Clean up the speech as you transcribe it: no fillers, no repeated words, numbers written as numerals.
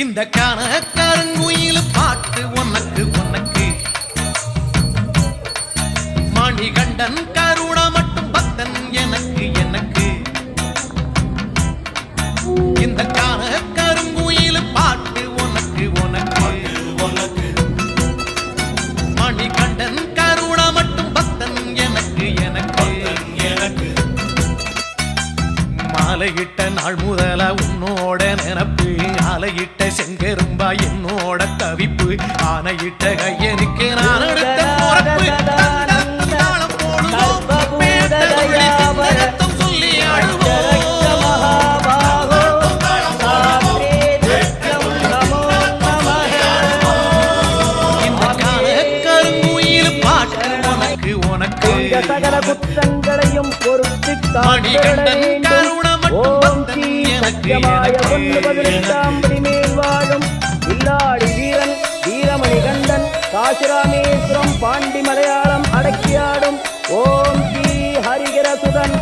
இந்த காண கருங்குயில் பாட்டு உனக்கு உனக்கு மணிகண்டன் கருணா மட்டும் பக்தன் எனக்கு எனக்கு இந்த காண கருங்குயில் பாட்டு உனக்கு உனக்கு மணிகண்டன் கருணா மட்டும் பக்தன் எனக்கு எனக்கு எனக்கு மாலையிட்ட நாள் முதல உன்னோட நினப்பு ஆலையிட்ட செங்கரும்பா என்னோட தவிப்பு ஆனையிட்ட கையனுக்கு நான் எடுத்த பொறுப்பு சொல்லி கருங்குயில் பாட்டு உனக்கு உனக்கு சகல குற்றங்களையும் பொறுத்து ஓம் மேல் வாழும் இல்லாடி வீரன் வீரமணிகண்டன் காசிராமேஸ்வரம் பாண்டி மலையாளம் அடக்கியாடும் ஓம் ஸ்ரீ ஹரிகரசுதன்